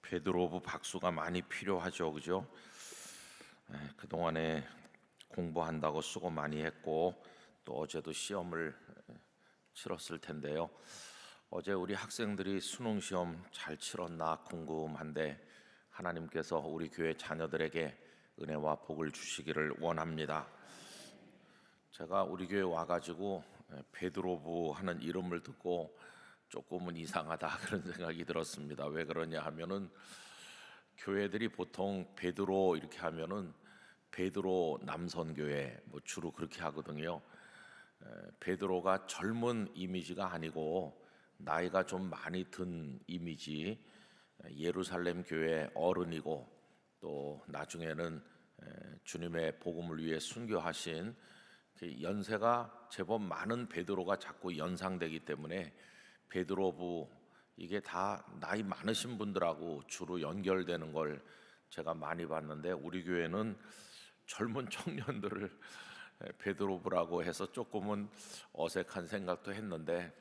베드로부 박수가 많이 필요하죠, 그죠? 그동안에 공부한다고 수고 많이 했고 또 어제도 시험을 치렀을 텐데요. 어제 우리 학생들이 수능 시험 잘 치렀나 궁금한데 하나님께서 우리 교회 자녀들에게 은혜와 복을 주시기를 원합니다. 제가 우리 교회 와가지고 베드로부 하는 이름을 듣고 조금은 이상하다 그런 생각이 들었습니다. 왜 그러냐 하면은 교회들이 보통 베드로 이렇게 하면은 베드로 남선교회 뭐 주로 그렇게 하거든요. 베드로가 젊은 이미지가 아니고 나이가 좀 많이 든 이미지. 예루살렘 교회 어른이고 또 나중에는 주님의 복음을 위해 순교하신 연세가 제법 많은 베드로가 자꾸 연상되기 때문에 베드로부 이게 다 나이 많으신 분들하고 주로 연결되는 걸 제가 많이 봤는데 우리 교회는 젊은 청년들을 베드로부라고 해서 조금은 어색한 생각도 했는데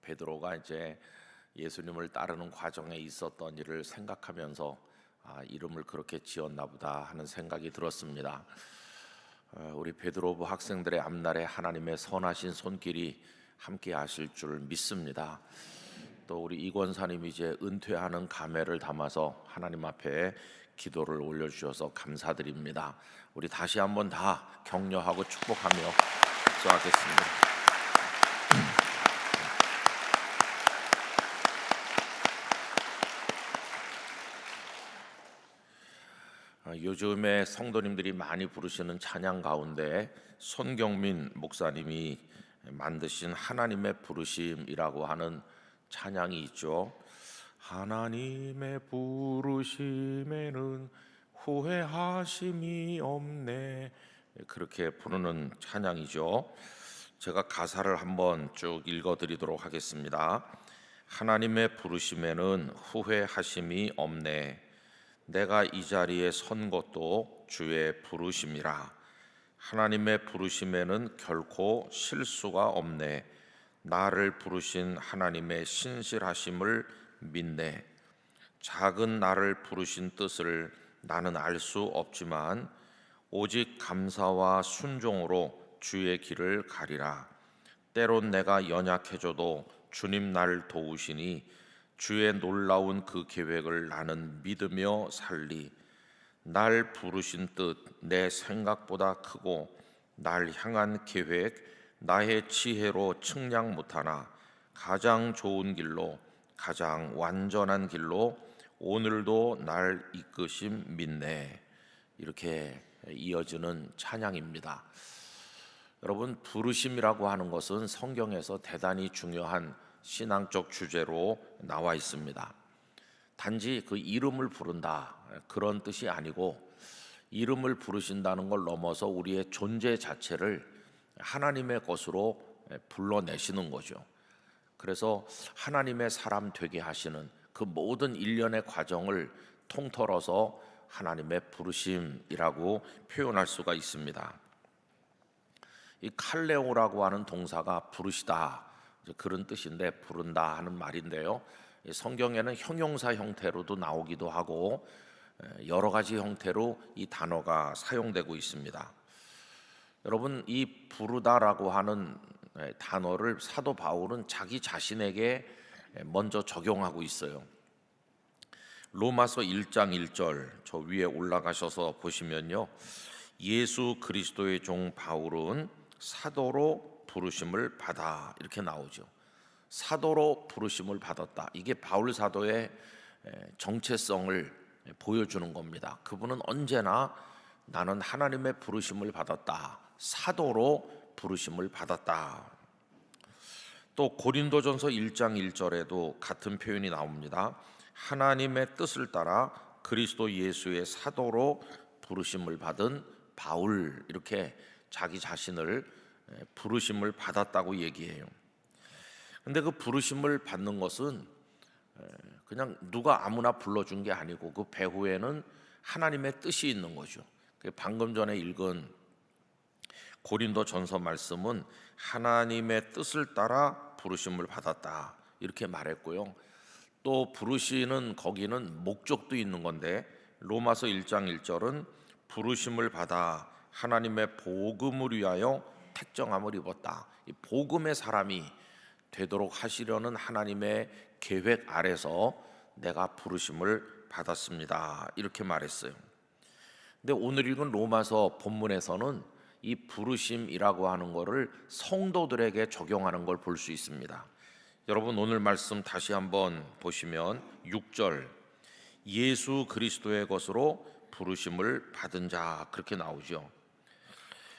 베드로가 이제 예수님을 따르는 과정에 있었던 일을 생각하면서 이름을 그렇게 지었나 보다 하는 생각이 들었습니다. 우리 베드로부 학생들의 앞날에 하나님의 선하신 손길이 함께 하실 줄 믿습니다. 또 우리 이권사님이 이제 은퇴하는 감회를 담아서 하나님 앞에 기도를 올려주셔서 감사드립니다. 우리 다시 한번 다 격려하고 축복하며 기도하겠습니다. 요즘에 성도님들이 많이 부르시는 찬양 가운데 손경민 목사님이 만드신 하나님의 부르심이라고 하는 찬양이 있죠. 하나님의 부르심에는 후회하심이 없네, 그렇게 부르는 찬양이죠. 제가 가사를 한번 쭉 읽어드리도록 하겠습니다. 하나님의 부르심에는 후회하심이 없네, 내가 이 자리에 선 것도 주의 부르심이라. 하나님의 부르심에는 결코 실수가 없네, 나를 부르신 하나님의 신실하심을 믿네. 작은 나를 부르신 뜻을 나는 알 수 없지만 오직 감사와 순종으로 주의 길을 가리라. 때론 내가 연약해져도 주님 나를 도우시니 주의 놀라운 그 계획을 나는 믿으며 살리. 날 부르신 뜻 내 생각보다 크고 날 향한 계획 나의 지혜로 측량 못하나 가장 좋은 길로 가장 완전한 길로 오늘도 날 이끄심 믿네. 이렇게 이어지는 찬양입니다. 여러분, 부르심이라고 하는 것은 성경에서 대단히 중요한 신앙적 주제로 나와 있습니다. 단지 그 이름을 부른다 그런 뜻이 아니고 이름을 부르신다는 걸 넘어서 우리의 존재 자체를 하나님의 것으로 불러내시는 거죠. 그래서 하나님의 사람 되게 하시는 그 모든 일련의 과정을 통틀어서 하나님의 부르심이라고 표현할 수가 있습니다. 이 칼레오라고 하는 동사가 부르시다 그런 뜻인데 부른다 하는 말인데요. 성경에는 형용사 형태로도 나오기도 하고 여러 가지 형태로 이 단어가 사용되고 있습니다. 여러분, 이 부르다라고 하는 단어를 사도 바울은 자기 자신에게 먼저 적용하고 있어요. 로마서 1장 1절 저 위에 올라가셔서 보시면요, 예수 그리스도의 종 바울은 사도로 부르심을 받아 이렇게 나오죠. 사도로 부르심을 받았다. 이게 바울 사도의 정체성을 보여주는 겁니다. 그분은 언제나 나는 하나님의 부르심을 받았다, 사도로 부르심을 받았다. 또 고린도전서 1장 1절에도 같은 표현이 나옵니다. 하나님의 뜻을 따라 그리스도 예수의 사도로 부르심을 받은 바울, 이렇게 자기 자신을 부르심을 받았다고 얘기해요. 근데 그 부르심을 받는 것은 그냥 누가 아무나 불러준 게 아니고 그 배후에는 하나님의 뜻이 있는 거죠. 방금 전에 읽은 고린도전서 말씀은 하나님의 뜻을 따라 부르심을 받았다 이렇게 말했고요. 또 부르시는 거기는 목적도 있는 건데 로마서 1장 1절은 부르심을 받아 하나님의 복음을 위하여 택정함을 입었다. 이 복음의 사람이 되도록 하시려는 하나님의 계획 아래서 내가 부르심을 받았습니다. 이렇게 말했어요. 근데 오늘 읽은 로마서 본문에서는 이 부르심이라고 하는 것을 성도들에게 적용하는 걸 볼 수 있습니다. 여러분 오늘 말씀 다시 한번 보시면 6절 예수 그리스도의 것으로 부르심을 받은 자 그렇게 나오죠.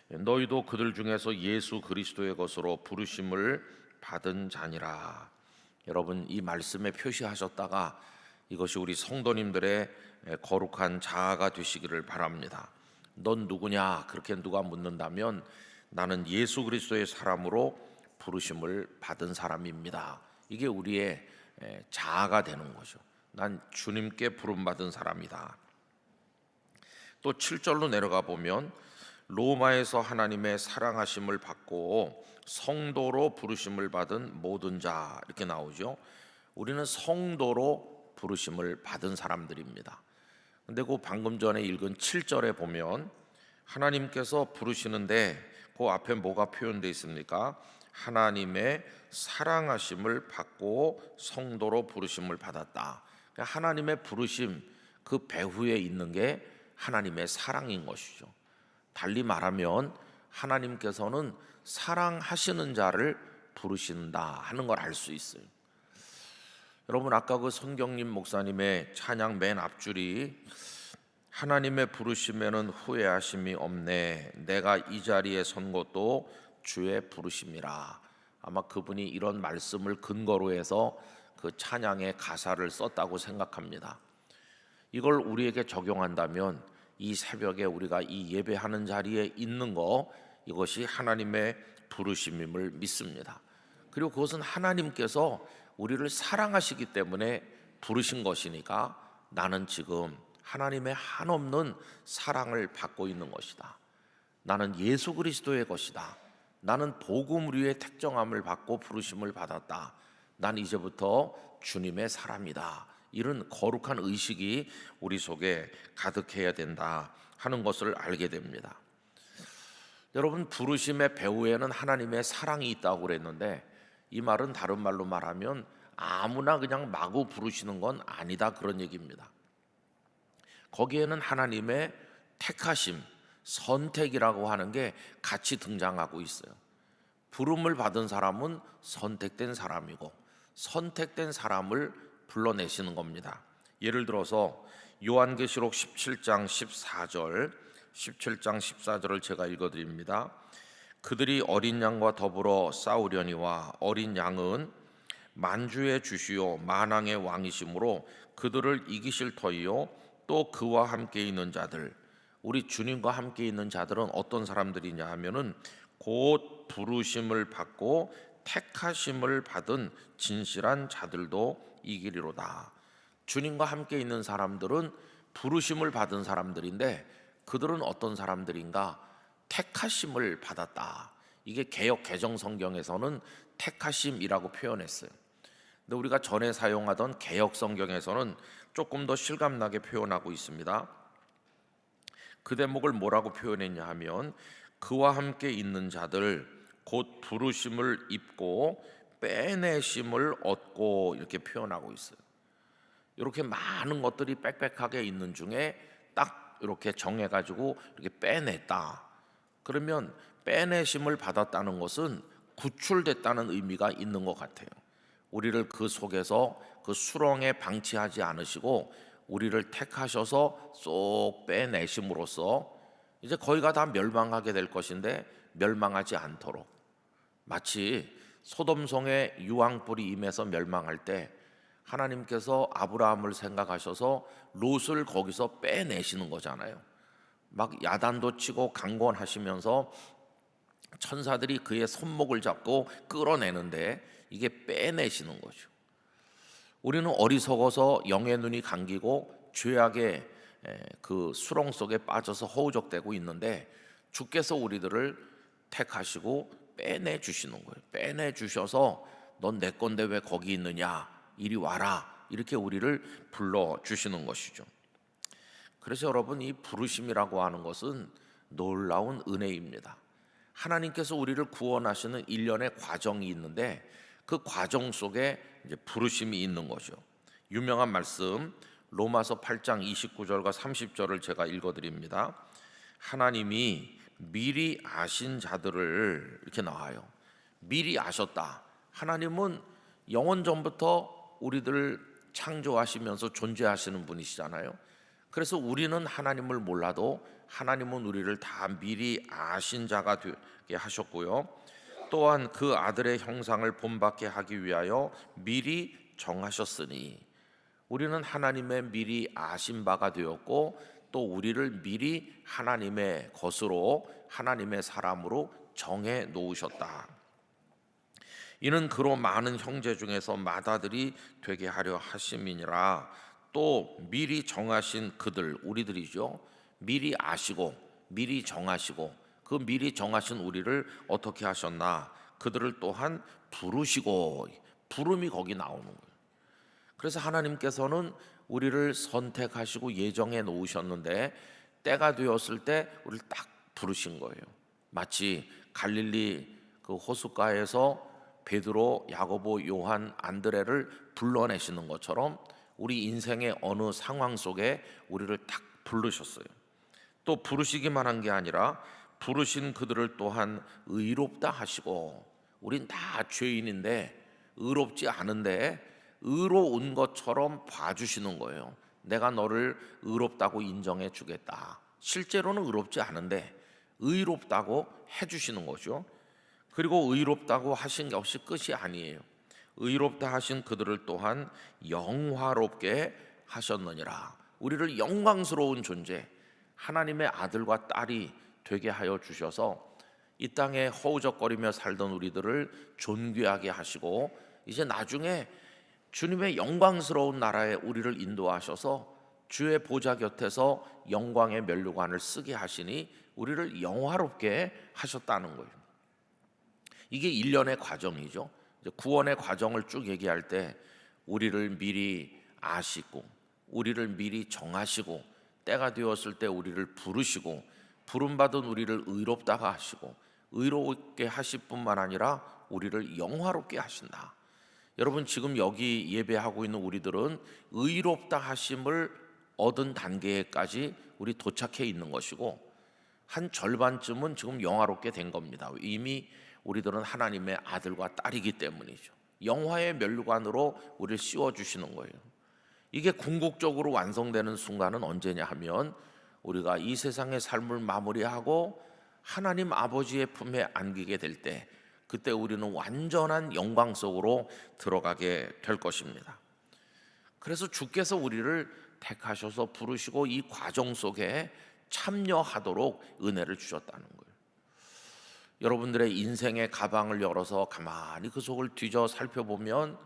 너희도 그들 중에서 예수 그리스도의 것으로 부르심을 받은 자니라. 여러분 이 말씀에 표시하셨다가 이것이 우리 성도님들의 거룩한 자아가 되시기를 바랍니다. 넌 누구냐? 그렇게 누가 묻는다면 나는 예수 그리스도의 사람으로 부르심을 받은 사람입니다. 이게 우리의 자아가 되는 거죠. 난 주님께 부름받은 사람이다. 또 7절로 내려가 보면 로마에서 하나님의 사랑하심을 받고 성도로 부르심을 받은 모든 자 이렇게 나오죠. 우리는 성도로 부르심을 받은 사람들입니다. 근데 그 방금 전에 읽은 7절에 보면 하나님께서 부르시는데 그 앞에 뭐가 표현되어 있습니까? 하나님의 사랑하심을 받고 성도로 부르심을 받았다. 그러니까 하나님의 부르심 그 배후에 있는 게 하나님의 사랑인 것이죠. 달리 말하면 하나님께서는 사랑하시는 자를 부르신다 하는 걸 알 수 있어요. 여러분 아까 그 손경림 목사님의 찬양 맨 앞줄이 하나님의 부르심에는 후회하심이 없네. 내가 이 자리에 선 것도 주의 부르심이라. 아마 그분이 이런 말씀을 근거로 해서 그 찬양의 가사를 썼다고 생각합니다. 이걸 우리에게 적용한다면 이 새벽에 우리가 이 예배하는 자리에 있는 거 이것이 하나님의 부르심임을 믿습니다. 그리고 그것은 하나님께서 우리를 사랑하시기 때문에 부르신 것이니까 나는 지금 하나님의 한없는 사랑을 받고 있는 것이다. 나는 예수 그리스도의 것이다. 나는 복음을 위해 택정함을 받고 부르심을 받았다. 난 이제부터 주님의 사람이다. 이런 거룩한 의식이 우리 속에 가득해야 된다 하는 것을 알게 됩니다. 여러분 부르심의 배후에는 하나님의 사랑이 있다고 그랬는데 이 말은 다른 말로 말하면 아무나 그냥 마구 부르시는 건 아니다 그런 얘기입니다. 거기에는 하나님의 택하심, 선택이라고 하는 게 같이 등장하고 있어요. 부름을 받은 사람은 선택된 사람이고 선택된 사람을 불러내시는 겁니다. 예를 들어서 요한계시록 17장 14절을 제가 읽어드립니다. 그들이 어린 양과 더불어 싸우려니와 어린 양은 만주의 주시요 만왕의 왕이심으로 그들을 이기실 터이요 또 그와 함께 있는 자들, 우리 주님과 함께 있는 자들은 어떤 사람들이냐 하면은 곧 부르심을 받고 택하심을 받은 진실한 자들도 이기리로다. 주님과 함께 있는 사람들은 부르심을 받은 사람들인데 그들은 어떤 사람들인가? 택하심을 받았다. 이게 개역 개정 성경에서는 택하심이라고 표현했어요. 근데 우리가 전에 사용하던 개역 성경에서는 조금 더 실감나게 표현하고 있습니다. 그 대목을 뭐라고 표현했냐 하면 그와 함께 있는 자들 곧 부르심을 입고 빼내심을 얻고 이렇게 표현하고 있어요. 이렇게 많은 것들이 빽빽하게 있는 중에 딱 이렇게 정해가지고 이렇게 빼냈다. 그러면 빼내심을 받았다는 것은 구출됐다는 의미가 있는 것 같아요. 우리를 그 속에서 그 수렁에 방치하지 않으시고 우리를 택하셔서 쏙 빼내심으로써 이제 거기가 다 멸망하게 될 것인데 멸망하지 않도록, 마치 소돔성에 유황불이 임해서 멸망할 때 하나님께서 아브라함을 생각하셔서 롯을 거기서 빼내시는 거잖아요. 막 야단도 치고 강권하시면서 천사들이 그의 손목을 잡고 끌어내는데 이게 빼내시는 거죠. 우리는 어리석어서 영의 눈이 감기고 죄악의 그 수렁 속에 빠져서 허우적대고 있는데 주께서 우리들을 택하시고 빼내주시는 거예요. 빼내주셔서 넌 내 건데 왜 거기 있느냐, 이리 와라, 이렇게 우리를 불러주시는 것이죠. 그래서 여러분, 이 부르심이라고 하는 것은 놀라운 은혜입니다. 하나님께서 우리를 구원하시는 일련의 과정이 있는데 그 과정 속에 이제 부르심이 있는 거죠. 유명한 말씀 로마서 8장 29절과 30절을 제가 읽어드립니다. 하나님이 미리 아신 자들을, 이렇게 나와요. 미리 아셨다. 하나님은 영원 전부터 우리들을 창조하시면서 존재하시는 분이시잖아요. 그래서 우리는 하나님을 몰라도 하나님은 우리를 다 미리 아신 자가 되게 하셨고요. 또한 그 아들의 형상을 본받게 하기 위하여 미리 정하셨으니, 우리는 하나님의 미리 아신 바가 되었고 또 우리를 미리 하나님의 것으로, 하나님의 사람으로 정해 놓으셨다. 이는 그로 많은 형제 중에서 맏아들이 되게 하려 하심이니라. 또 미리 정하신 그들, 우리들이죠. 미리 아시고 미리 정하시고 그 미리 정하신 우리를 어떻게 하셨나? 그들을 또한 부르시고, 부름이 거기 나오는 거예요. 그래서 하나님께서는 우리를 선택하시고 예정해 놓으셨는데 때가 되었을 때 우리를 딱 부르신 거예요. 마치 갈릴리 그 호숫가에서 베드로, 야고보, 요한, 안드레를 불러내시는 것처럼 우리 인생의 어느 상황 속에 우리를 딱 부르셨어요. 또 부르시기만 한 게 아니라 부르신 그들을 또한 의롭다 하시고, 우린 다 죄인인데 의롭지 않은데 의로운 것처럼 봐주시는 거예요. 내가 너를 의롭다고 인정해 주겠다. 실제로는 의롭지 않은데 의롭다고 해주시는 거죠. 그리고 의롭다고 하신 것이 끝이 아니에요. 의롭다 하신 그들을 또한 영화롭게 하셨느니라. 우리를 영광스러운 존재, 하나님의 아들과 딸이 되게 하여 주셔서 이 땅에 허우적거리며 살던 우리들을 존귀하게 하시고, 이제 나중에 주님의 영광스러운 나라에 우리를 인도하셔서 주의 보좌 곁에서 영광의 면류관을 쓰게 하시니 우리를 영화롭게 하셨다는 거예요. 이게 일련의 과정이죠. 구원의 과정을 쭉 얘기할 때 우리를 미리 아시고 우리를 미리 정하시고 때가 되었을 때 우리를 부르시고 부름받은 우리를 의롭다가 하시고 의롭게 하실 뿐만 아니라 우리를 영화롭게 하신다. 여러분, 지금 여기 예배하고 있는 우리들은 의롭다 하심을 얻은 단계까지 우리 도착해 있는 것이고 한 절반쯤은 지금 영화롭게 된 겁니다. 이미 우리들은 하나님의 아들과 딸이기 때문이죠. 영화의 면류관으로 우리를 씌워주시는 거예요. 이게 궁극적으로 완성되는 순간은 언제냐 하면 우리가 이 세상의 삶을 마무리하고 하나님 아버지의 품에 안기게 될 때, 그때 우리는 완전한 영광 속으로 들어가게 될 것입니다. 그래서 주께서 우리를 택하셔서 부르시고 이 과정 속에 참여하도록 은혜를 주셨다는 거예요. 여러분들의 인생의 가방을 열어서 가만히 그 속을 뒤져 살펴보면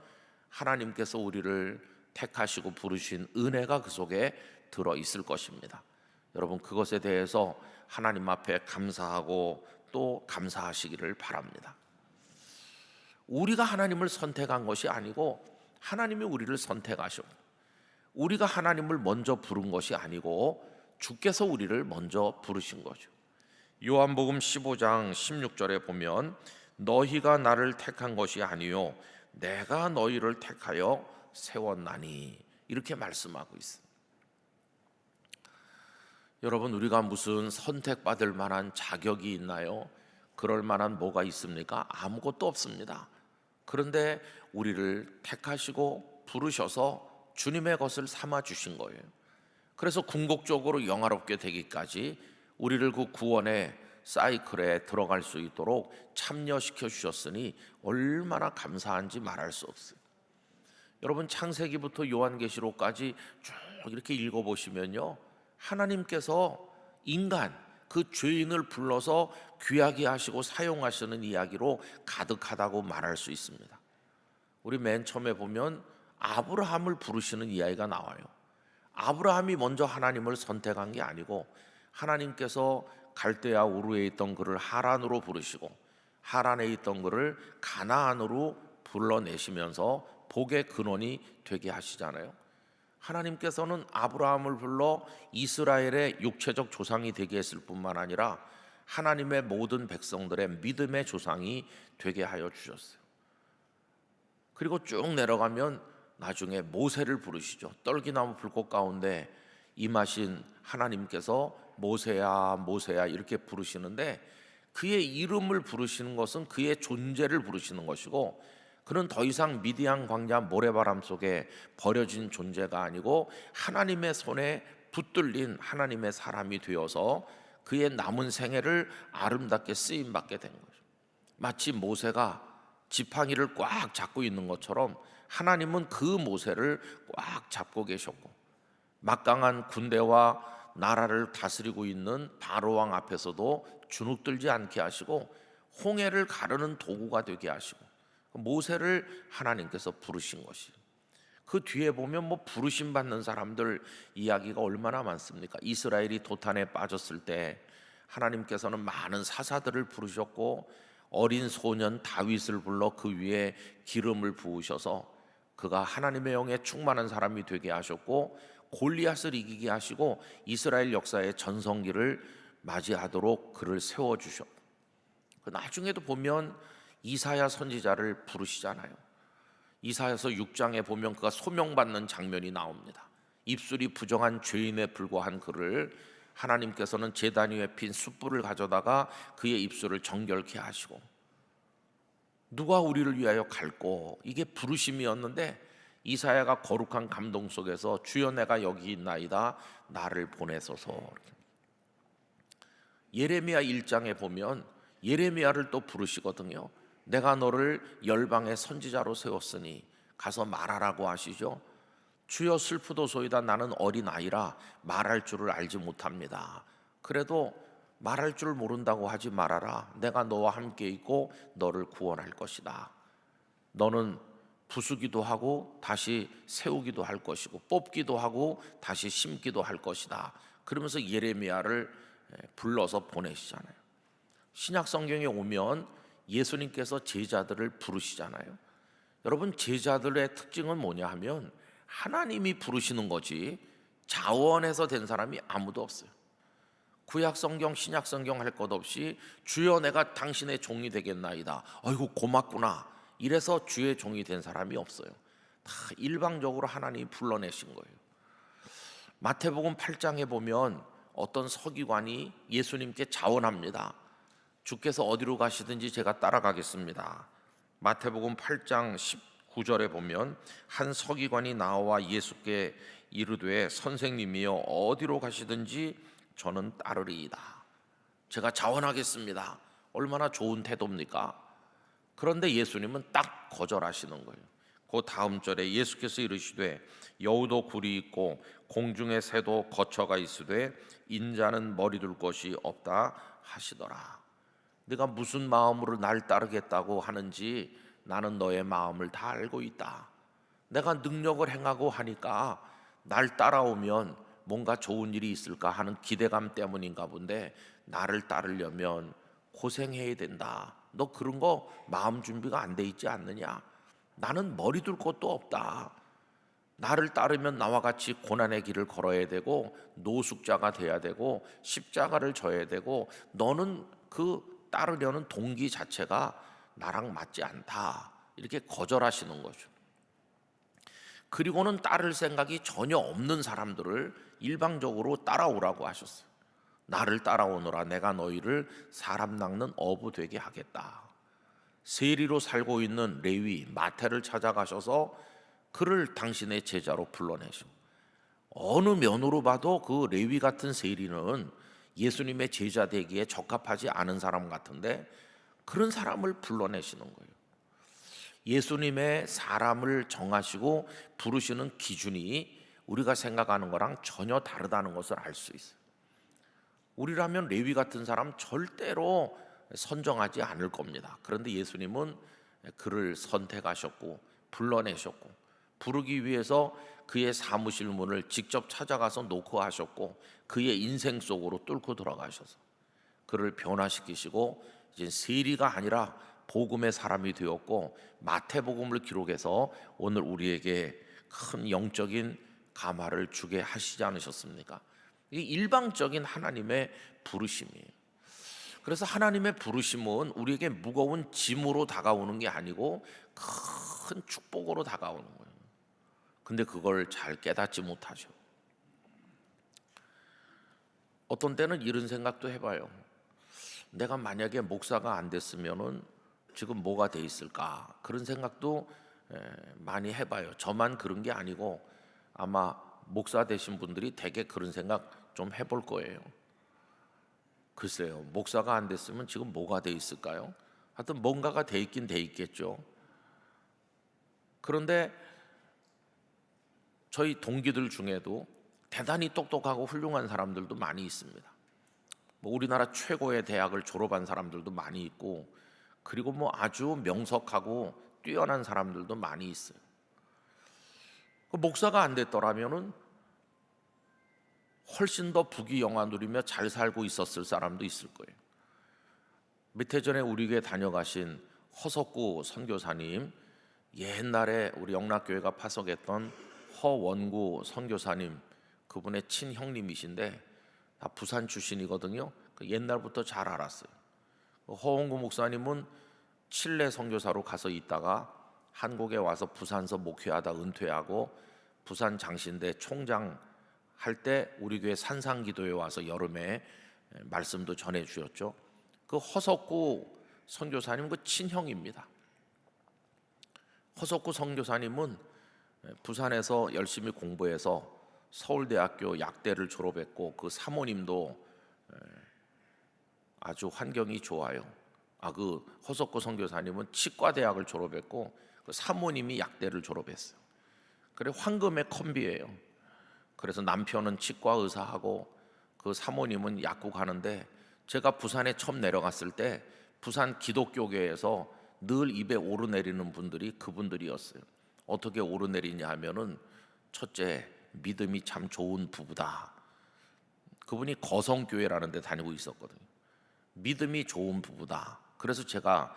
하나님께서 우리를 택하시고 부르신 은혜가 그 속에 들어 있을 것입니다. 여러분, 그것에 대해서 하나님 앞에 감사하고 또 감사하시기를 바랍니다. 우리가 하나님을 선택한 것이 아니고 하나님이 우리를 선택하시고, 우리가 하나님을 먼저 부른 것이 아니고 주께서 우리를 먼저 부르신 거죠. 요한복음 15장 16절에 보면 너희가 나를 택한 것이 아니요 내가 너희를 택하여 세웠나니, 이렇게 말씀하고 있습니다. 여러분, 우리가 무슨 선택받을 만한 자격이 있나요? 그럴 만한 뭐가 있습니까? 아무것도 없습니다. 그런데 우리를 택하시고 부르셔서 주님의 것을 삼아 주신 거예요. 그래서 궁극적으로 영화롭게 되기까지 우리를 그 구원의 사이클에 들어갈 수 있도록 참여시켜 주셨으니 얼마나 감사한지 말할 수 없어요. 여러분, 창세기부터 요한계시록까지 쭉 이렇게 읽어보시면요, 하나님께서 인간, 그 죄인을 불러서 귀하게 하시고 사용하시는 이야기로 가득하다고 말할 수 있습니다. 우리 맨 처음에 보면 아브라함을 부르시는 이야기가 나와요. 아브라함이 먼저 하나님을 선택한 게 아니고 하나님께서 갈대아 우르에 있던 그를 하란으로 부르시고 하란에 있던 그를 가나안으로 불러내시면서 복의 근원이 되게 하시잖아요. 하나님께서는 아브라함을 불러 이스라엘의 육체적 조상이 되게 했을 뿐만 아니라 하나님의 모든 백성들의 믿음의 조상이 되게 하여 주셨어요. 그리고 쭉 내려가면 나중에 모세를 부르시죠. 떨기나무 불꽃 가운데 임하신 하나님께서 모세야 모세야 이렇게 부르시는데, 그의 이름을 부르시는 것은 그의 존재를 부르시는 것이고, 그는 더 이상 미디안 광야 모래바람 속에 버려진 존재가 아니고 하나님의 손에 붙들린 하나님의 사람이 되어서 그의 남은 생애를 아름답게 쓰임받게 된 거죠. 마치 모세가 지팡이를 꽉 잡고 있는 것처럼 하나님은 그 모세를 꽉 잡고 계셨고, 막강한 군대와 나라를 다스리고 있는 바로왕 앞에서도 주눅들지 않게 하시고 홍해를 가르는 도구가 되게 하시고, 모세를 하나님께서 부르신 것이, 그 뒤에 보면 뭐 부르심 받는 사람들 이야기가 얼마나 많습니까? 이스라엘이 도탄에 빠졌을 때 하나님께서는 많은 사사들을 부르셨고, 어린 소년 다윗을 불러 그 위에 기름을 부으셔서 그가 하나님의 영에 충만한 사람이 되게 하셨고, 골리앗을 이기게 하시고 이스라엘 역사의 전성기를 맞이하도록 그를 세워주셨고, 나중에도 보면 이사야 선지자를 부르시잖아요. 이사야서 6장에 보면 그가 소명받는 장면이 나옵니다. 입술이 부정한 죄인에 불과한 그를 하나님께서는 제단 위에 핀 숯불을 가져다가 그의 입술을 정결케 하시고, 누가 우리를 위하여 갈꼬, 이게 부르심이었는데 이사야가 거룩한 감동 속에서 주여 내가 여기 있나이다 나를 보내소서. 예레미야 1장에 보면 예레미야를 또 부르시거든요. 내가 너를 열방의 선지자로 세웠으니 가서 말하라고 하시죠. 주여 슬프도소이다 나는 어린아이라 말할 줄을 알지 못합니다. 그래도 말할 줄 모른다고 하지 말아라. 내가 너와 함께 있고 너를 구원할 것이다. 너는 부수기도 하고 다시 세우기도 할 것이고 뽑기도 하고 다시 심기도 할 것이다. 그러면서 예레미야를 불러서 보내시잖아요. 신약 성경에 오면 예수님께서 제자들을 부르시잖아요. 여러분, 제자들의 특징은 뭐냐 하면 하나님이 부르시는 거지 자원해서 된 사람이 아무도 없어요. 구약 성경 신약 성경 할 것 없이 주여 내가 당신의 종이 되겠나이다, 아이고 고맙구나, 이래서 주의 종이 된 사람이 없어요. 다 일방적으로 하나님이 불러내신 거예요. 마태복음 8장에 보면 어떤 서기관이 예수님께 자원합니다. 주께서 어디로 가시든지 제가 따라가겠습니다. 마태복음 8장 19절에 보면 한 서기관이 나와 예수께 이르되 선생님이여 어디로 가시든지 저는 따르리이다. 제가 자원하겠습니다. 얼마나 좋은 태도입니까? 그런데 예수님은 딱 거절하시는 거예요. 그 다음 절에 예수께서 이르시되 여우도 굴이 있고 공중의 새도 거처가 있으되 인자는 머리 둘 곳이 없다 하시더라. 네가 무슨 마음으로 날 따르겠다고 하는지 나는 너의 마음을 다 알고 있다. 내가 능력을 행하고 하니까 날 따라오면 뭔가 좋은 일이 있을까 하는 기대감 때문인가 본데 나를 따르려면 고생해야 된다. 너 그런 거 마음 준비가 안 돼 있지 않느냐? 나는 머리 둘 곳도 없다. 나를 따르면 나와 같이 고난의 길을 걸어야 되고 노숙자가 돼야 되고 십자가를 져야 되고 너는 그 따르려는 동기 자체가 나랑 맞지 않다. 이렇게 거절하시는 거죠. 그리고는 따를 생각이 전혀 없는 사람들을 일방적으로 따라오라고 하셨어요. 나를 따라오너라 내가 너희를 사람 낚는 어부 되게 하겠다. 세리로 살고 있는 레위 마태를 찾아가셔서 그를 당신의 제자로 불러내시고, 어느 면으로 봐도 그 레위 같은 세리는 예수님의 제자 되기에 적합하지 않은 사람 같은데 그런 사람을 불러내시는 거예요. 예수님의 사람을 정하시고 부르시는 기준이 우리가 생각하는 거랑 전혀 다르다는 것을 알 수 있어요. 우리라면 레위 같은 사람 절대로 선정하지 않을 겁니다. 그런데 예수님은 그를 선택하셨고 불러내셨고 부르기 위해서 그의 사무실 문을 직접 찾아가서 노크하셨고 그의 인생 속으로 뚫고 들어가셔서 그를 변화시키시고 이제 세리가 아니라 복음의 사람이 되었고 마태복음을 기록해서 오늘 우리에게 큰 영적인 감화를 주게 하시지 않으셨습니까? 이 일방적인 하나님의 부르심이에요. 그래서 하나님의 부르심은 우리에게 무거운 짐으로 다가오는 게 아니고 큰 축복으로 다가오는 거예요. 근데 그걸 잘 깨닫지 못하죠. 어떤 때는 이런 생각도 해봐요. 내가 만약에 목사가 안 됐으면은 지금 뭐가 돼 있을까? 그런 생각도 많이 해봐요. 저만 그런 게 아니고 아마 목사 되신 분들이 되게 그런 생각 좀 해볼 거예요. 글쎄요, 목사가 안 됐으면 지금 뭐가 돼 있을까요? 하여튼 뭔가가 돼 있긴 돼 있겠죠. 그런데 저희 동기들 중에도 대단히 똑똑하고 훌륭한 사람들도 많이 있습니다. 뭐 우리나라 최고의 대학을 졸업한 사람들도 많이 있고, 그리고 뭐 아주 명석하고 뛰어난 사람들도 많이 있어요. 그 목사가 안 됐더라면은 훨씬 더 부귀영화 누리며 잘 살고 있었을 사람도 있을 거예요. 밑에 전에 우리 교회 다녀가신 허석구 선교사님, 옛날에 우리 영락교회가 파송했던 허원구 선교사님, 그분의 친형님이신데 다 부산 출신이거든요. 옛날부터 잘 알았어요. 허원구 목사님은 칠레 선교사로 가서 있다가 한국에 와서 부산서 목회하다 은퇴하고 부산 장신대 총장 할 때 우리 교회 산상기도에 와서 여름에 말씀도 전해 주셨죠. 그 허석구 선교사님 그 친형입니다. 허석구 선교사님은 부산에서 열심히 공부해서 서울대학교 약대를 졸업했고 그 사모님도 아주 환경이 좋아요. 그 허석구 선교사님은 치과대학을 졸업했고 그 사모님이 약대를 졸업했어요. 그래 황금의 콤비예요. 그래서 남편은 치과 의사하고 그 사모님은 약국 하는데, 제가 부산에 처음 내려갔을 때 부산 기독교계에서 늘 입에 오르내리는 분들이 그분들이었어요. 어떻게 오르내리냐 하면은 첫째, 믿음이 참 좋은 부부다. 그분이 거성교회라는 데 다니고 있었거든요. 믿음이 좋은 부부다. 그래서 제가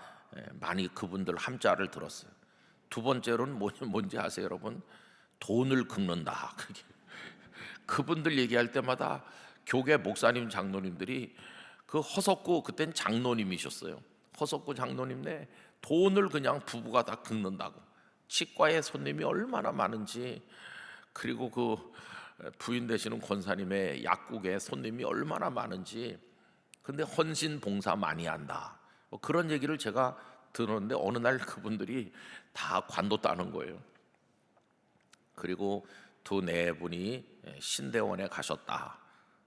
많이 그분들 함자를 들었어요. 두 번째로는 뭔지 아세요, 여러분? 돈을 긁는다. 그분들 얘기할 때마다 교계 목사님 장로님들이 그 허석구, 그땐 장로님이셨어요. 허석구 장로님네 돈을 그냥 부부가 다 긁는다고. 치과에 손님이 얼마나 많은지, 그리고 그 부인 되시는 권사님의 약국에 손님이 얼마나 많은지, 근데 헌신 봉사 많이 한다. 뭐 그런 얘기를 제가 들었는데 어느 날 그분들이 다 관뒀다는 거예요. 그리고 두 네 분이 신대원에 가셨다.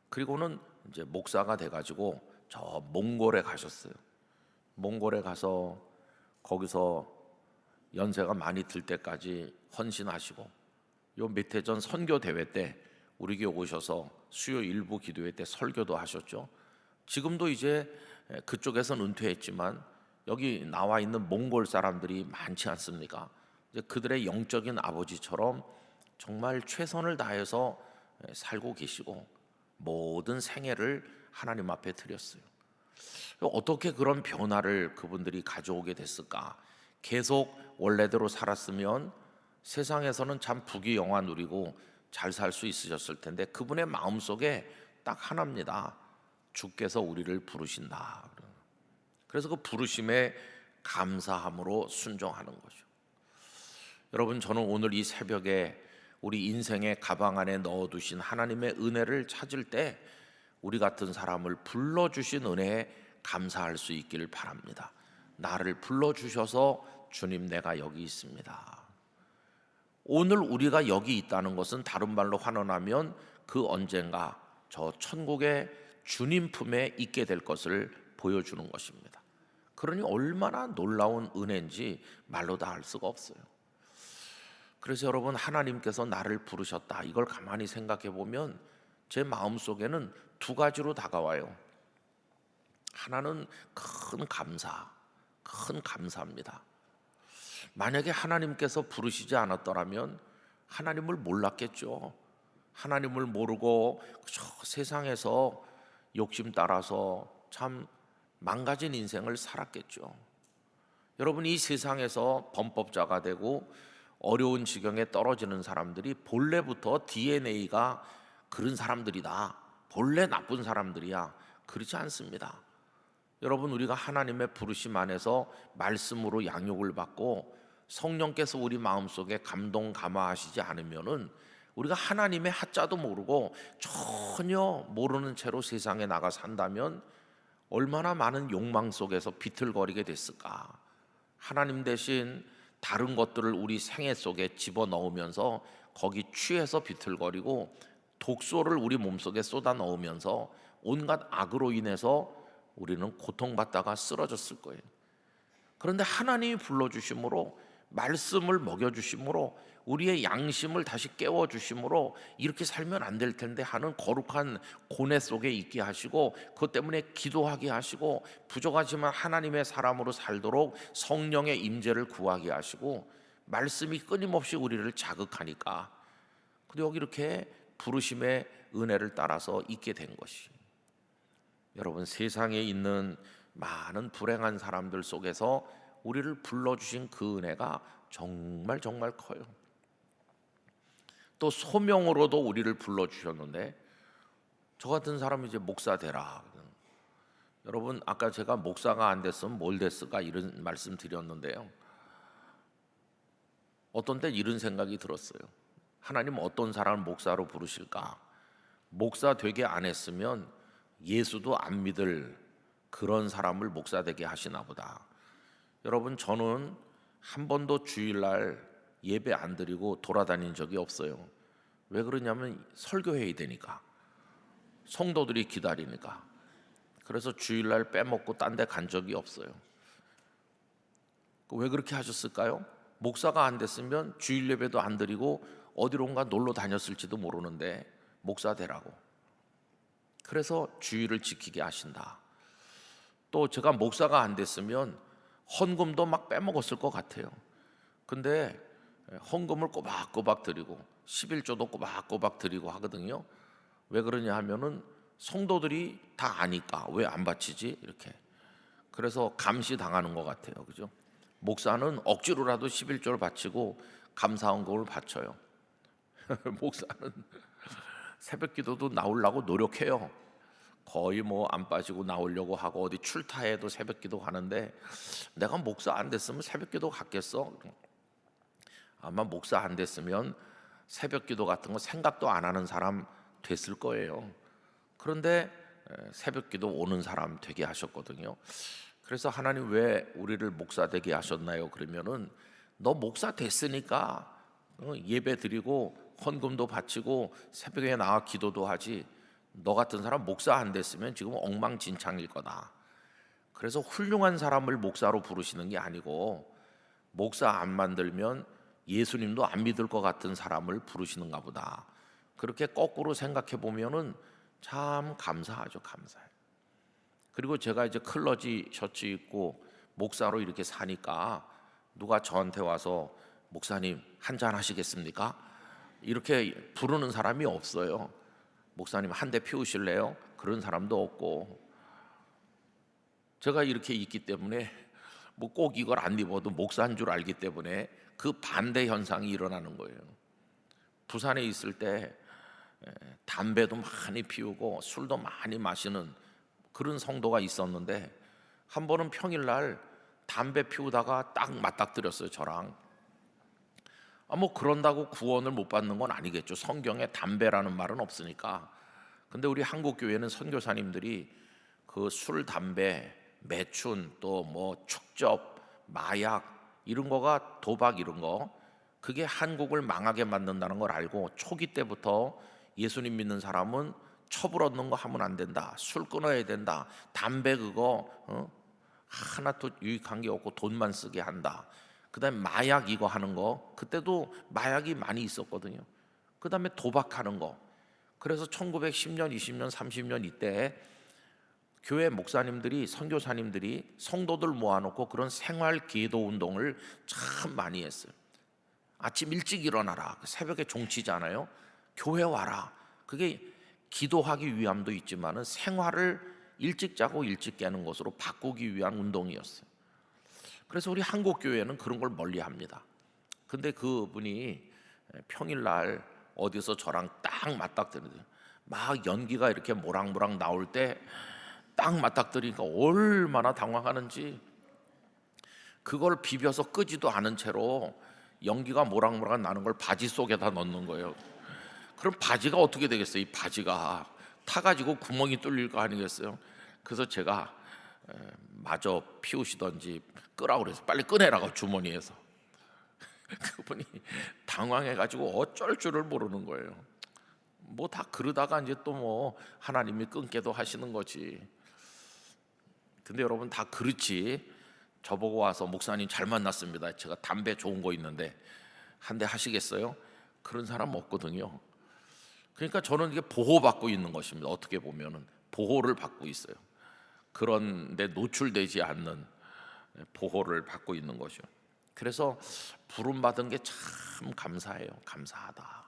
그리고는 이제 목사가 돼가지고 저 몽골에 가셨어요. 몽골에 가서 거기서 연세가 많이 들 때까지 헌신하시고, 요 밑에 전 선교 대회 때 우리 교회 오셔서 수요 일부 기도회 때 설교도 하셨죠. 지금도 이제 그쪽에서는 은퇴했지만 여기 나와 있는 몽골 사람들이 많지 않습니까? 이제 그들의 영적인 아버지처럼 정말 최선을 다해서 살고 계시고 모든 생애를 하나님 앞에 드렸어요. 어떻게 그런 변화를 그분들이 가져오게 됐을까? 계속 원래대로 살았으면 세상에서는 참 부귀영화 누리고 잘 살 수 있으셨을 텐데 그분의 마음속에 딱 하나입니다. 주께서 우리를 부르신다. 그래서 그 부르심에 감사함으로 순종하는 거죠. 여러분, 저는 오늘 이 새벽에 우리 인생의 가방 안에 넣어두신 하나님의 은혜를 찾을 때 우리 같은 사람을 불러주신 은혜에 감사할 수 있기를 바랍니다. 나를 불러주셔서 주님 내가 여기 있습니다. 오늘 우리가 여기 있다는 것은 다른 말로 환원하면 그 언젠가 저 천국의 주님 품에 있게 될 것을 보여주는 것입니다. 그러니 얼마나 놀라운 은혜인지 말로 다 알 수가 없어요. 그래서 여러분, 하나님께서 나를 부르셨다, 이걸 가만히 생각해 보면 제 마음속에는 두 가지로 다가와요. 하나는 큰 감사입니다. 만약에 하나님께서 부르시지 않았더라면 하나님을 몰랐겠죠. 하나님을 모르고 저 세상에서 욕심 따라서 참 망가진 인생을 살았겠죠. 여러분, 이 세상에서 범법자가 되고 어려운 지경에 떨어지는 사람들이 본래부터 DNA가 그런 사람들이다, 본래 나쁜 사람들이야, 그렇지 않습니다. 여러분, 우리가 하나님의 부르심 안에서 말씀으로 양육을 받고 성령께서 우리 마음속에 감동 감화하시지 않으면은 우리가 하나님의 하자도 모르고 전혀 모르는 채로 세상에 나가 산다면 얼마나 많은 욕망 속에서 비틀거리게 됐을까. 하나님 대신 다른 것들을 우리 생애 속에 집어넣으면서 거기 취해서 비틀거리고 독소를 우리 몸속에 쏟아 넣으면서 온갖 악으로 인해서 우리는 고통받다가 쓰러졌을 거예요. 그런데 하나님이 불러주심으로, 말씀을 먹여주심으로, 우리의 양심을 다시 깨워주심으로 이렇게 살면 안 될 텐데 하는 거룩한 고뇌 속에 있게 하시고, 그것 때문에 기도하게 하시고, 부족하지만 하나님의 사람으로 살도록 성령의 임재를 구하게 하시고, 말씀이 끊임없이 우리를 자극하니까, 근데 여기 이렇게 부르심의 은혜를 따라서 있게 된 것이, 여러분, 세상에 있는 많은 불행한 사람들 속에서 우리를 불러주신 그 은혜가 정말 정말 커요. 또 소명으로도 우리를 불러주셨는데, 저 같은 사람이 이제 목사 되라. 여러분, 아까 제가 목사가 안 됐으면 뭘 됐을까 이런 말씀 드렸는데요, 어떤 때 이런 생각이 들었어요. 하나님 어떤 사람을 목사로 부르실까? 목사 되게 안 했으면 예수도 안 믿을 그런 사람을 목사 되게 하시나 보다. 여러분, 저는 한 번도 주일날 예배 안 드리고 돌아다닌 적이 없어요. 왜 그러냐면 설교해야 되니까, 성도들이 기다리니까. 그래서 주일날 빼먹고 딴 데 간 적이 없어요. 왜 그렇게 하셨을까요? 목사가 안 됐으면 주일 예배도 안 드리고 어디론가 놀러 다녔을지도 모르는데 목사 되라고. 그래서 주일을 지키게 하신다. 또 제가 목사가 안 됐으면 헌금도 막 빼먹었을 것 같아요. 근데 헌금을 꼬박꼬박 드리고 11조도 꼬박꼬박 드리고 하거든요. 왜 그러냐 하면은 성도들이 다 아니까 왜 안 바치지 이렇게. 그래서 감시당하는 것 같아요. 그죠? 목사는 억지로라도 11조를 바치고 감사헌금을 바쳐요. 목사는 새벽 기도도 나오려고 노력해요. 거의 뭐 안 빠지고 나오려고 하고, 어디 출타해도 새벽 기도 가는데, 내가 목사 안 됐으면 새벽 기도 갔겠어? 아마 목사 안 됐으면 새벽 기도 같은 거 생각도 안 하는 사람 됐을 거예요. 그런데 새벽 기도 오는 사람 되게 하셨거든요. 그래서 하나님 왜 우리를 목사 되게 하셨나요? 그러면은 너 목사 됐으니까 예배 드리고 헌금도 바치고 새벽에 나와 기도도 하지, 너 같은 사람 목사 안 됐으면 지금 엉망진창일 거다. 그래서 훌륭한 사람을 목사로 부르시는 게 아니고, 목사 안 만들면 예수님도 안 믿을 것 같은 사람을 부르시는가 보다. 그렇게 거꾸로 생각해 보면은 참 감사하죠. 감사해요. 그리고 제가 이제 클러지 셔츠 입고 목사로 이렇게 사니까 누가 저한테 와서 목사님 한잔 하시겠습니까? 이렇게 부르는 사람이 없어요. 목사님 한 대 피우실래요? 그런 사람도 없고, 제가 이렇게 있기 때문에 뭐 꼭 이걸 안 입어도 목사인 줄 알기 때문에 그 반대 현상이 일어나는 거예요. 부산에 있을 때 담배도 많이 피우고 술도 많이 마시는 그런 성도가 있었는데, 한 번은 평일날 담배 피우다가 딱 맞닥뜨렸어요, 저랑. 뭐 그런다고 구원을 못 받는 건 아니겠죠. 성경에 담배라는 말은 없으니까. 근데 우리 한국 교회는 선교사님들이 그 술, 담배, 매춘, 또 뭐 축접, 마약 이런 거가, 도박 이런 거, 그게 한국을 망하게 만든다는 걸 알고 초기 때부터 예수님 믿는 사람은 첩을 얻는 거 하면 안 된다, 술 끊어야 된다, 담배 그거 하나도 유익한 게 없고 돈만 쓰게 한다, 그다음에 마약 이거 하는 거, 그때도 마약이 많이 있었거든요. 그다음에 도박하는 거. 그래서 1910년, 20년, 30년 이때 교회 목사님들이, 선교사님들이 성도들 모아놓고 그런 생활 기도 운동을 참 많이 했어요. 아침 일찍 일어나라, 새벽에 종치잖아요. 교회 와라. 그게 기도하기 위함도 있지만은 생활을 일찍 자고 일찍 깨는 것으로 바꾸기 위한 운동이었어요. 그래서 우리 한국 교회는 그런 걸 멀리합니다. 근데 그분이 평일날 어디서 저랑 딱 맞닥뜨리는데 막 연기가 이렇게 모락모락 나올 때 딱 맞닥뜨리니까 얼마나 당황하는지, 그걸 비벼서 끄지도 않은 채로 연기가 모락모락 나는 걸 바지 속에다 넣는 거예요. 그럼 바지가 어떻게 되겠어요? 이 바지가 타가지고 구멍이 뚫릴 거 아니겠어요? 그래서 제가 마저 피우시던지 끄라고 그래서 빨리 꺼내라고 주머니에서. 그분이 당황해가지고 어쩔 줄을 모르는 거예요. 뭐 다 그러다가 이제 또 뭐 하나님이 끊게도 하시는 거지. 근데 여러분 다 그렇지. 저보고 와서 목사님 잘 만났습니다, 제가 담배 좋은 거 있는데 한 대 하시겠어요? 그런 사람 없거든요. 그러니까 저는 이게 보호받고 있는 것입니다. 어떻게 보면은 보호를 받고 있어요. 그런데 노출되지 않는 보호를 받고 있는 거죠. 그래서 부름 받은 게 참 감사해요. 감사하다.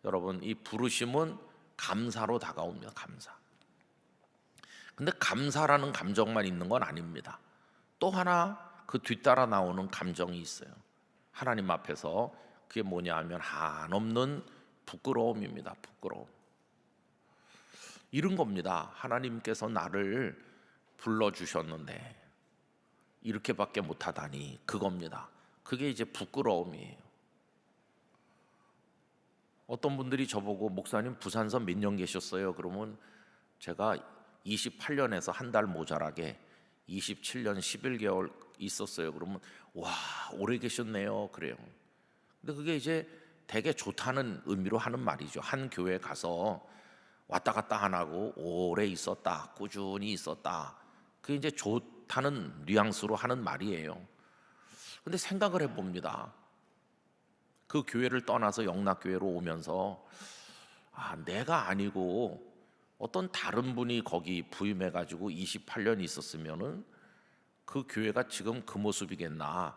여러분, 이 부르심은 감사로 다가옵니다. 감사. 근데 감사라는 감정만 있는 건 아닙니다. 또 하나 그 뒤따라 나오는 감정이 있어요. 하나님 앞에서 그게 뭐냐 하면 한없는 부끄러움입니다. 부끄러움. 이런 겁니다. 하나님께서 나를 불러주셨는데 이렇게밖에 못하다니, 그겁니다. 그게 이제 부끄러움이에요. 어떤 분들이 저보고 목사님 부산서 몇 년 계셨어요? 그러면 제가 28년에서 한 달 모자라게 27년 11개월 있었어요. 그러면 와, 오래 계셨네요. 그래요. 근데 그게 이제 되게 좋다는 의미로 하는 말이죠. 한 교회 가서 왔다 갔다 안 하고 오래 있었다, 꾸준히 있었다, 그게 이제 좋다는 뉘앙스로 하는 말이에요. 근데 생각을 해봅니다. 그 교회를 떠나서 영락교회로 오면서 내가 아니고 어떤 다른 분이 거기 부임해가지고 28년 있었으면은 그 교회가 지금 그 모습이겠나.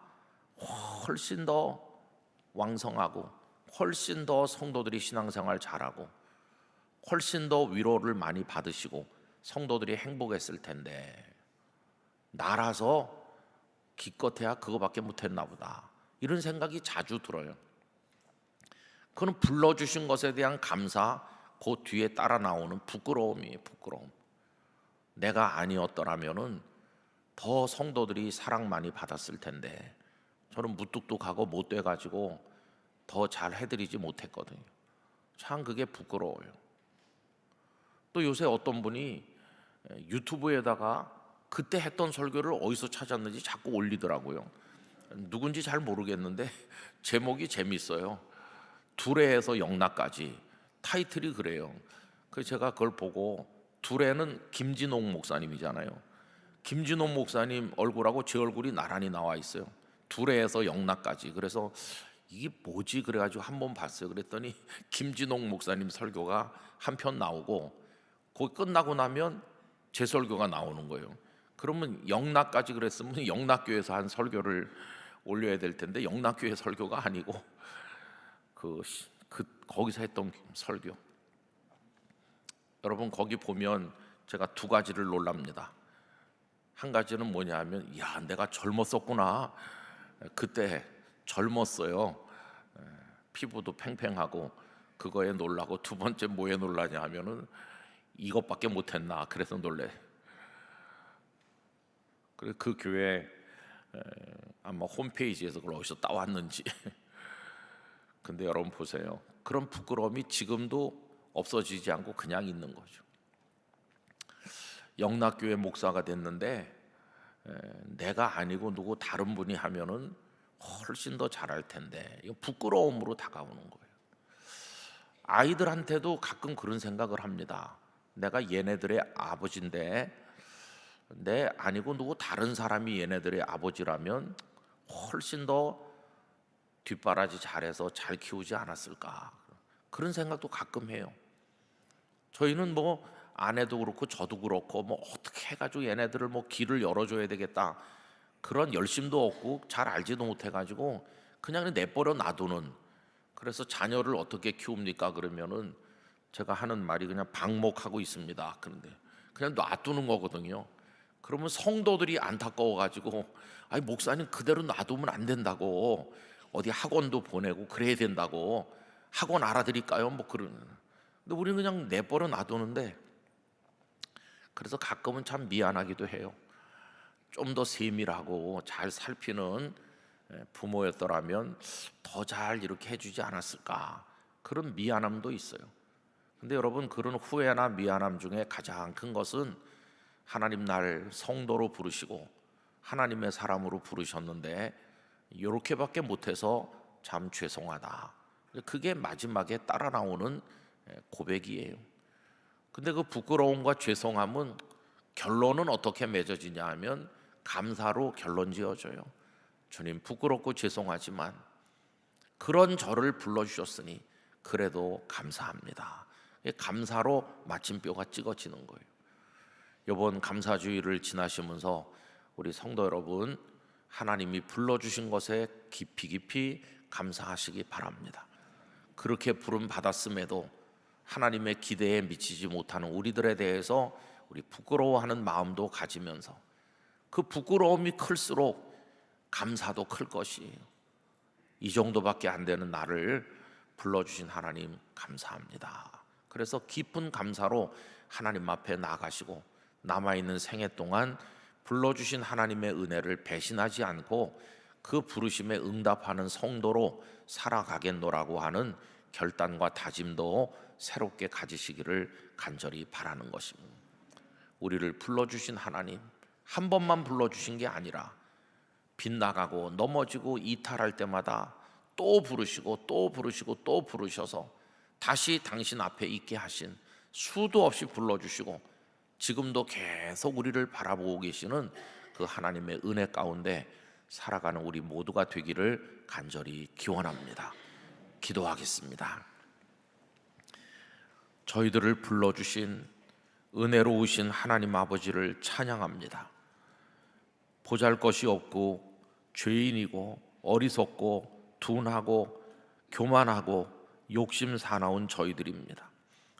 훨씬 더 왕성하고 훨씬 더 성도들이 신앙생활 잘하고 훨씬 더 위로를 많이 받으시고 성도들이 행복했을 텐데 나라서 기껏해야 그거밖에 못했나 보다, 이런 생각이 자주 들어요. 그건 불러주신 것에 대한 감사, 그 뒤에 따라 나오는 부끄러움이에요. 부끄러움. 내가 아니었더라면은 더 성도들이 사랑 많이 받았을 텐데 저는 무뚝뚝하고 못돼 가지고 더 잘 해드리지 못했거든요. 참 그게 부끄러워요. 또 요새 어떤 분이 유튜브에다가 그때 했던 설교를 어디서 찾았는지 자꾸 올리더라고요. 누군지 잘 모르겠는데 제목이 재밌어요. 두레에서 영락까지, 타이틀이 그래요. 그래서 제가 그걸 보고, 두레는 김진홍 목사님이잖아요. 김진홍 목사님 얼굴하고 제 얼굴이 나란히 나와 있어요. 두레에서 영락까지. 그래서 이게 뭐지 그래가지고 한번 봤어요. 그랬더니 김진홍 목사님 설교가 한 편 나오고 거기 끝나고 나면 제 설교가 나오는 거예요. 그러면 영락까지 그랬으면 영락교회에서 한 설교를 올려야 될 텐데 영락교회 설교가 아니고 거기서 했던 설교. 여러분 거기 보면 제가 두 가지를 놀랍니다. 한 가지는 뭐냐 하면 야, 내가 젊었었구나. 그때 젊었어요. 피부도 팽팽하고 그거에 놀라고, 두 번째 뭐에 놀라냐 하면은 이것밖에 못했나, 그래서 놀래. 그래서 그 교회 아마 홈페이지에서 그걸 어디서 따왔는지 근데 여러분 보세요. 그런 부끄러움이 지금도 없어지지 않고 그냥 있는 거죠. 영락교회 목사가 됐는데 내가 아니고 누구 다른 분이 하면은 훨씬 더 잘할 텐데, 이거 부끄러움으로 다가오는 거예요. 아이들한테도 가끔 그런 생각을 합니다. 내가 얘네들의 아버지인데 내 아니고 누구 다른 사람이 얘네들의 아버지라면 훨씬 더 뒷바라지 잘해서 잘 키우지 않았을까, 그런 생각도 가끔 해요. 저희는 뭐 아내도 그렇고 저도 그렇고 뭐 어떻게 해가지고 얘네들을 뭐 길을 열어줘야 되겠다, 그런 열심도 없고 잘 알지도 못해가지고 그냥 내버려 놔두는. 그래서 자녀를 어떻게 키웁니까 그러면은 제가 하는 말이 그냥 방목하고 있습니다. 그런데 그냥 놔두는 거거든요. 그러면 성도들이 안타까워가지고 아니 목사님 그대로 놔두면 안 된다고, 어디 학원도 보내고 그래야 된다고, 학원 알아드릴까요? 뭐 그러는. 근데 우리는 그냥 내버려 놔두는데, 그래서 가끔은 참 미안하기도 해요. 좀 더 세밀하고 잘 살피는 부모였더라면 더 잘 이렇게 해주지 않았을까, 그런 미안함도 있어요. 근데 여러분, 그런 후회나 미안함 중에 가장 큰 것은 하나님 날 성도로 부르시고 하나님의 사람으로 부르셨는데 이렇게밖에 못해서 참 죄송하다, 그게 마지막에 따라 나오는 고백이에요. 근데 그 부끄러움과 죄송함은 결론은 어떻게 맺어지냐 하면 감사로 결론 지어져요. 주님, 부끄럽고 죄송하지만 그런 저를 불러주셨으니 그래도 감사합니다. 감사로 마침표가 찍어지는 거예요. 이번 감사주의를 지나시면서 우리 성도 여러분, 하나님이 불러주신 것에 깊이 깊이 감사하시기 바랍니다. 그렇게 부름 받았음에도 하나님의 기대에 미치지 못하는 우리들에 대해서 우리 부끄러워하는 마음도 가지면서 그 부끄러움이 클수록 감사도 클 것이에요. 이 정도밖에 안 되는 나를 불러주신 하나님 감사합니다. 그래서 깊은 감사로 하나님 앞에 나가시고 남아있는 생애 동안 불러주신 하나님의 은혜를 배신하지 않고 그 부르심에 응답하는 성도로 살아가겠노라고 하는 결단과 다짐도 새롭게 가지시기를 간절히 바라는 것입니다. 우리를 불러주신 하나님, 한 번만 불러주신 게 아니라 빗나가고 넘어지고 이탈할 때마다 또 부르시고 또 부르시고 또 부르셔서 다시 당신 앞에 있게 하신, 수도 없이 불러주시고 지금도 계속 우리를 바라보고 계시는 그 하나님의 은혜 가운데 살아가는 우리 모두가 되기를 간절히 기원합니다. 기도하겠습니다. 저희들을 불러주신 은혜로우신 하나님 아버지를 찬양합니다. 보잘것이 없고 죄인이고 어리석고 둔하고 교만하고 욕심 사나운 저희들입니다.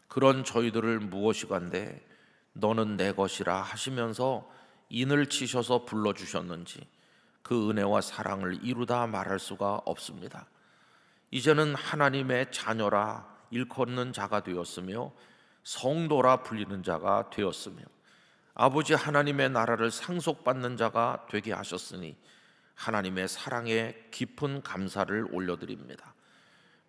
그런 저희들을 무엇이간데 너는 내 것이라 하시면서 인을 치셔서 불러주셨는지 그 은혜와 사랑을 이루다 말할 수가 없습니다. 이제는 하나님의 자녀라 일컫는 자가 되었으며 성도라 불리는 자가 되었으며 아버지 하나님의 나라를 상속받는 자가 되게 하셨으니 하나님의 사랑에 깊은 감사를 올려드립니다.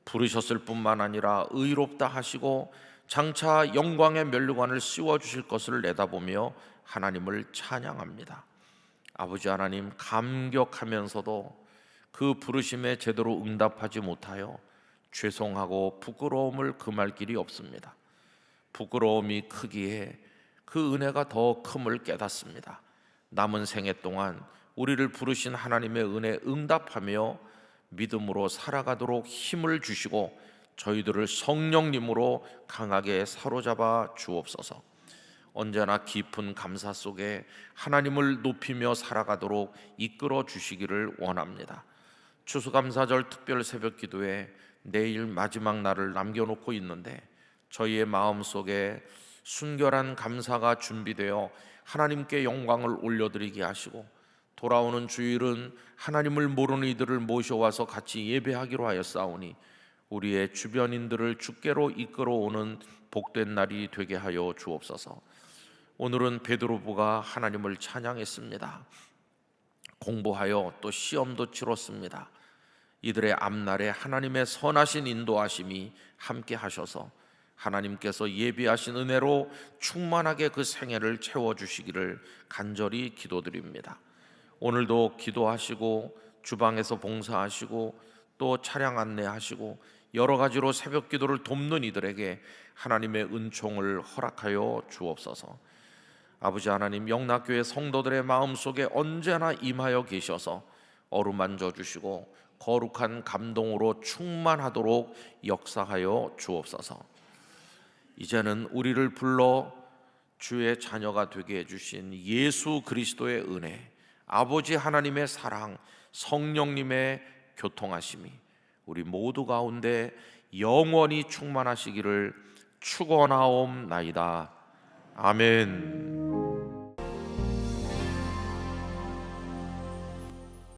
부르셨을 뿐만 아니라 의롭다 하시고 장차 영광의 면류관을 씌워주실 것을 내다보며 하나님을 찬양합니다. 아버지 하나님, 감격하면서도 그 부르심에 제대로 응답하지 못하여 죄송하고 부끄러움을 금할 길이 없습니다. 부끄러움이 크기에 그 은혜가 더 큼을 깨닫습니다. 남은 생애 동안 우리를 부르신 하나님의 은혜에 응답하며 믿음으로 살아가도록 힘을 주시고 저희들을 성령님으로 강하게 사로잡아 주옵소서. 언제나 깊은 감사 속에 하나님을 높이며 살아가도록 이끌어 주시기를 원합니다. 추수감사절 특별 새벽 기도에 내일 마지막 날을 남겨놓고 있는데 저희의 마음속에 순결한 감사가 준비되어 하나님께 영광을 올려드리게 하시고 돌아오는 주일은 하나님을 모르는 이들을 모셔와서 같이 예배하기로 하였사오니 우리의 주변인들을 주께로 이끌어오는 복된 날이 되게 하여 주옵소서. 오늘은 베드로부가 하나님을 찬양했습니다. 공부하여 또 시험도 치렀습니다. 이들의 앞날에 하나님의 선하신 인도하심이 함께 하셔서 하나님께서 예비하신 은혜로 충만하게 그 생애를 채워주시기를 간절히 기도드립니다. 오늘도 기도하시고 주방에서 봉사하시고 또 차량 안내하시고 여러 가지로 새벽 기도를 돕는 이들에게 하나님의 은총을 허락하여 주옵소서. 아버지 하나님, 영락교회 성도들의 마음속에 언제나 임하여 계셔서 어루만져 주시고 거룩한 감동으로 충만하도록 역사하여 주옵소서. 이제는 우리를 불러 주의 자녀가 되게 해주신 예수 그리스도의 은혜, 아버지 하나님의 사랑, 성령님의 교통하심이 우리 모두 가운데 영원히 충만하시기를 축원하옵나이다. 아멘.